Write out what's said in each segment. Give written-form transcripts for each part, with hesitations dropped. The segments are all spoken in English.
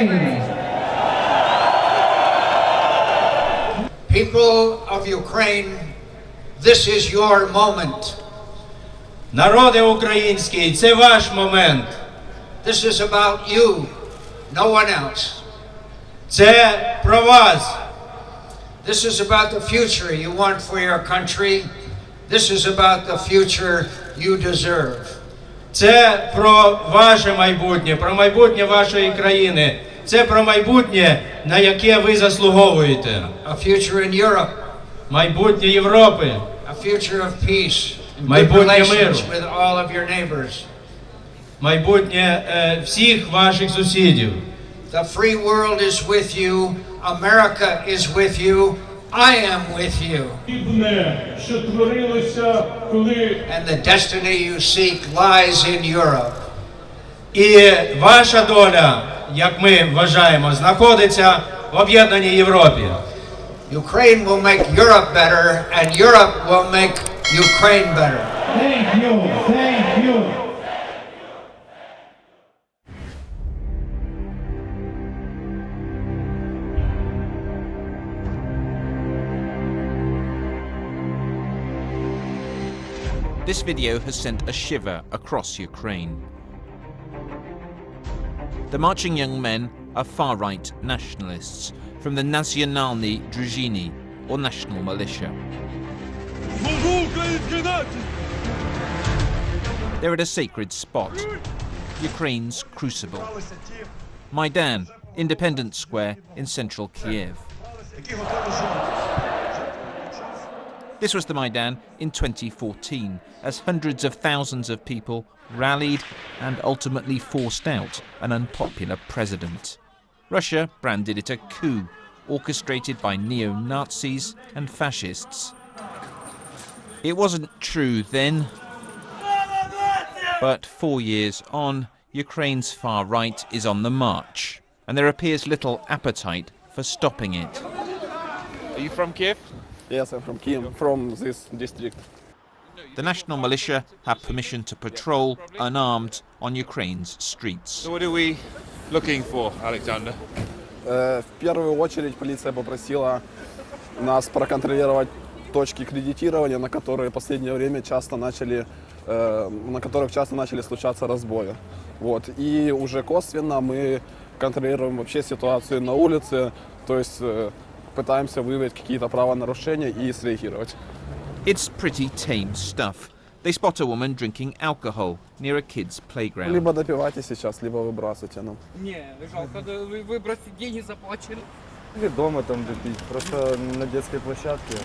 Ukraine. People of Ukraine, this is your moment. Народи українські, це ваш момент. This is about you, no one else. Це про вас. This is about the future you want for your country. This is about the future you deserve. Це про ваше майбутнє, про майбутнє вашої країни. Це про майбутнє, на яке ви заслуговуєте. A future in Europe. Майбутнє Європи. A future of peace. Майбутнє миру. With all of your neighbors. Майбутнє всіх ваших сусідів. The free world is with you. America is with you. I am with you. And the destiny you seek lies in Europe. І ваша доля, як ми вважаємо, знаходиться в об'єднаній Європі. Ukraine will make Europe better, and Europe will make Ukraine better. Thank you. Thank you. This video has sent a shiver across Ukraine. The marching young men are far-right nationalists from the Nationalny Drużyny, or national militia. They're at a sacred spot, Ukraine's crucible. Maidan, Independence Square in central Kiev. This was the Maidan in 2014, as hundreds of thousands of people rallied and ultimately forced out an unpopular president. Russia branded it a coup, orchestrated by neo-Nazis and fascists. It wasn't true then, but 4 years on, Ukraine's far right is on the march, and there appears little appetite for stopping it. Are you from Kiev? Yes, I'm from Kiev, from this district. The national militia have permission to patrol unarmed on Ukraine's streets. So what are we looking for, Alexander? В первую очередь полиция попросила нас проконтролировать точки кредитирования, на которые в последнее время на которых часто начали случаться разбои. Вот. И уже косвенно мы контролируем вообще ситуацию на улице, то есть пытаемся выявить какие-то правонарушения и среагировать. It's pretty tame stuff. They spot a woman drinking alcohol near a kid's playground. Либо допивайте сейчас, либо выбрасывайте нам. Не, жалко, вы бросите деньги заплачили. Или дома там допить, просто на детской площадке.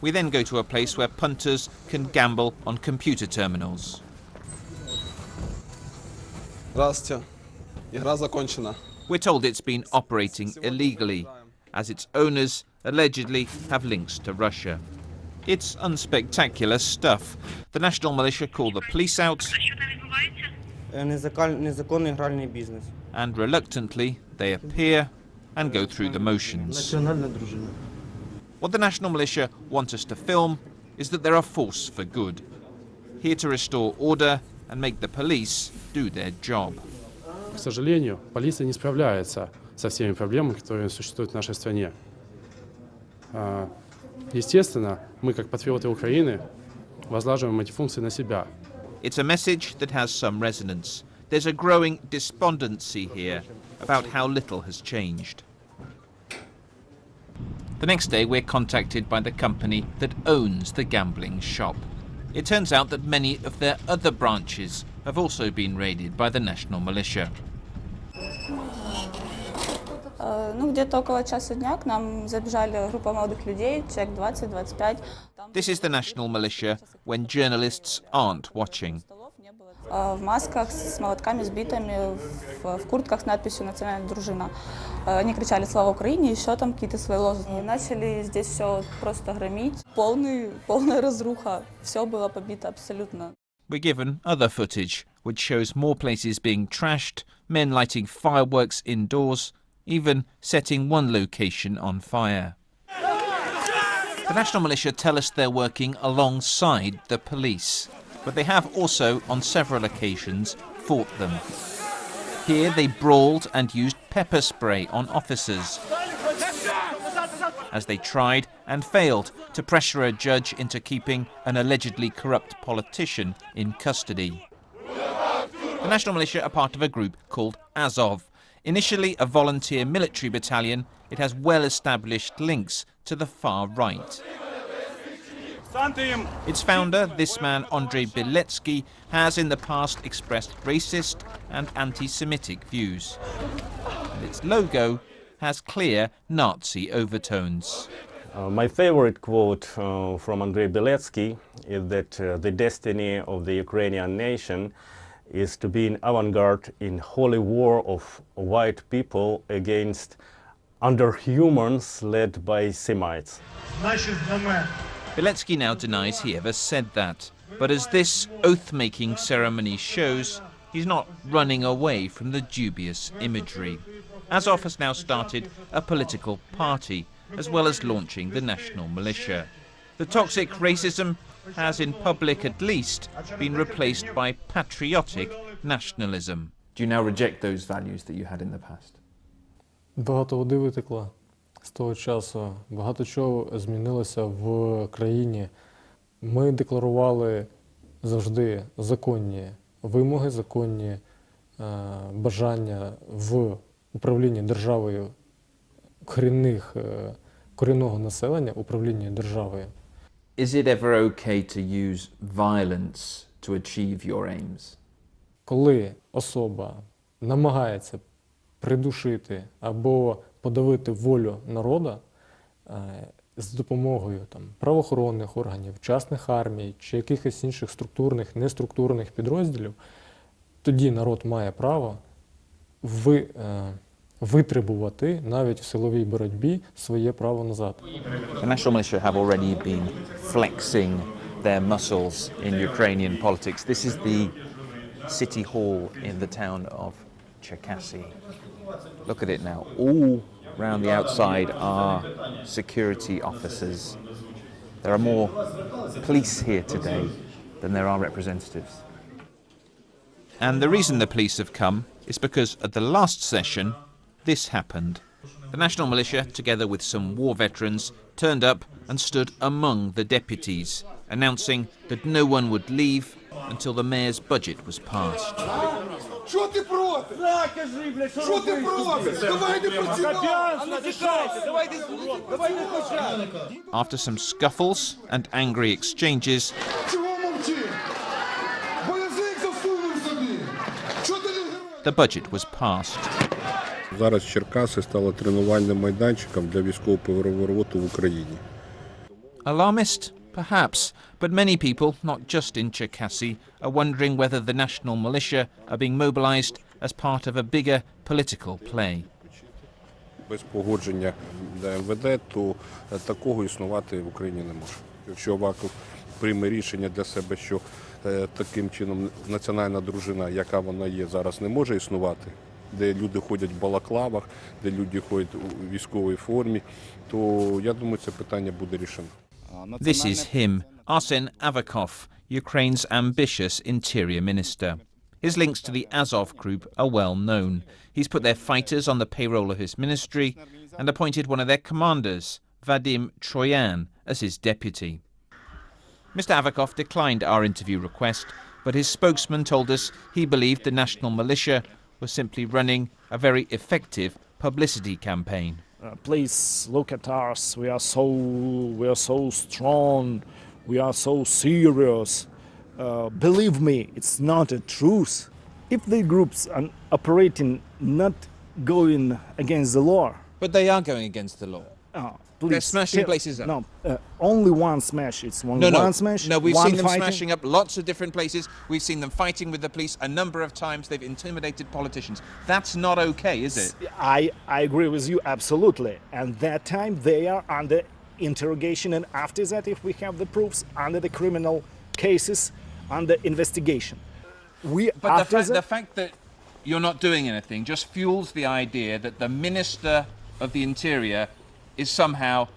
We then go to a place where punters can gamble on computer terminals. Здравствуйте. Игра закончена. We're told it's been operating illegally, as its owners allegedly have links to Russia. It's unspectacular stuff. The national militia call the police out, Незаконный игральный бизнес. and reluctantly they appear and go through the motions. Национальная дружина. What the national militia want us to film is that they're a force for good, here to restore order and make the police do their job. К сожалению, полиция не справляется со всеми проблемами, которые существуют в нашей стране. Естественно, мы, как патриоты Украины, возлагаем эти функции на себя. It's a message that has some resonance. There's a growing despondency here about how little has changed. The next day, we're contacted by the company that owns the gambling shop. It turns out that many of their other branches have also been raided by the national militia. Где-то около часа дня к нам забежали группа молодых людей, человек 20-25. This is the national militia when journalists aren't watching. В масках с молотками, с битами, в куртках с надписью «Национальная дружина». Они кричали «Слава Украине», еще там какие-то свои лозунги. Начали здесь все просто громить. Полная разруха. Все было побито абсолютно. We're given other footage, which shows more places being trashed, men lighting fireworks indoors, even setting one location on fire. The national militia tell us they're working alongside the police, but they have also, on several occasions, fought them. Here they brawled and used pepper spray on officers as they tried and failed to pressure a judge into keeping an allegedly corrupt politician in custody. The National Militia are part of a group called Azov. Initially a volunteer military battalion, it has well-established links to the far right. Its founder, this man Andrei Beletsky, has in the past expressed racist and anti-Semitic views. And its logo has clear Nazi overtones. My favorite quote from Andrei Beletsky is that the destiny of the Ukrainian nation is to be an avant-garde in holy war of white people against underhumans led by Semites. Beletsky now denies he ever said that, but as this oath-making ceremony shows, he's not running away from the dubious imagery. Azov has now started a political party, as well as launching the National Militia. The toxic racism has, in public at least, been replaced by patriotic nationalism. Do you now reject those values that you had in the past? Багато води витекло з того часу. Багато чого змінилося в країні. Ми декларували завжди законні вимоги, законні бажання в управлінні державою корінного населення, управління державою. Is it ever okay to use violence to achieve your aims? Коли особа намагається придушити або подавити волю народу з допомогою правоохоронних органів, частних армій чи якихось інших структурних, неструктурних підрозділів, тоді народ має право витребувати навіть в силовій боротьбі своє право назад. The National Militia have already been flexing their muscles in Ukrainian politics. This is the city hall in the town of Cherkasy. Look at it now. All round the outside are security officers. There are more police here today than there are representatives. And the reason the police have come is because at the last session, this happened. The National Militia, together with some war veterans, turned up and stood among the deputies, announcing that no one would leave until the mayor's budget was passed. After some scuffles and angry exchanges, the budget was passed. Зараз Черкаси стало тренувальним майданчиком для військового перевороту в Україні. Alarmist? Perhaps, but many people, not just in Cherkasy, are wondering whether the National Militia are being mobilized as part of a bigger political play. Без погодження МВД, то такого існувати в Україні не може. Якщо Аваков прийме рішення для себе, що таким чином національна дружина, яка вона є зараз, не може існувати, де люди ходять в балаклавах, де люди ходять у військовій формі, то я думаю, це питання буде рішено. This is him, Arsen Avakov, Ukraine's ambitious interior minister. His links to the Azov group are well known. He's put their fighters on the payroll of his ministry and appointed one of their commanders, Vadim Troyan, as his deputy. Mr. Avakov declined our interview request, but his spokesman told us he believed the National Militia was simply running a very effective publicity campaign. Please look at us. We are so strong. We are so serious. Believe me, it's not a truth. If the groups are operating not going against the law. But they are going against the law. Please, they're smashing places up. No, only one smash. It's one smash. No, we've one seen them fighting. smashing up lots of different places. We've seen them fighting with the police a number of times. They've intimidated politicians. That's not okay, is it? I agree with you absolutely. And that time they are under interrogation, and after that, if we have the proofs, under the criminal cases, under investigation. But the fact that you're not doing anything just fuels the idea that the Minister of the Interior is somehow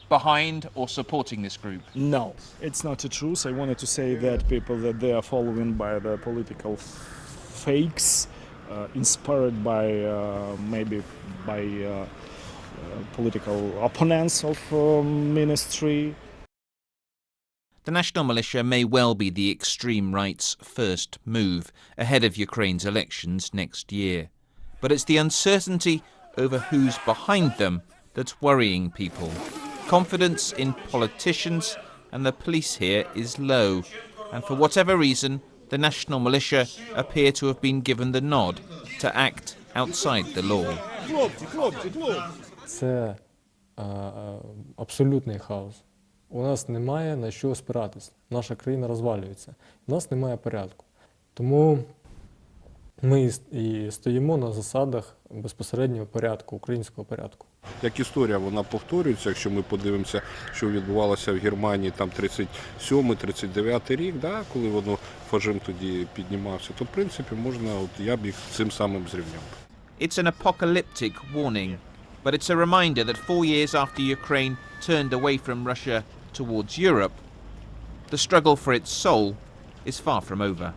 behind or supporting this group. No, it's not the truth. I wanted to say that people that they are following by the political fakes, inspired by maybe by political opponents of ministry. The national militia may well be the extreme right's first move ahead of Ukraine's elections next year. But it's the uncertainty over who's behind them that's worrying people. Confidence in politicians and the police here is low, and for whatever reason, the national militia appear to have been given the nod to act outside the law. Це абсолютний хаос. У нас немає на що спиратись. Наша країна розвалюється. У нас немає порядку. Тому ми і стоїмо на засадах безпосереднього порядку, українського порядку. Як історія, вона повторюється, якщо ми подивимося, що відбувалося в Германії там 37-39 рік, да, коли воно фашизм тоді піднімався, то в принципі можна, я б їх цим самим зрівняв. It's an apocalyptic warning, but it's a reminder that 4 years after Ukraine turned away from Russia towards Europe, the struggle for its soul is far from over.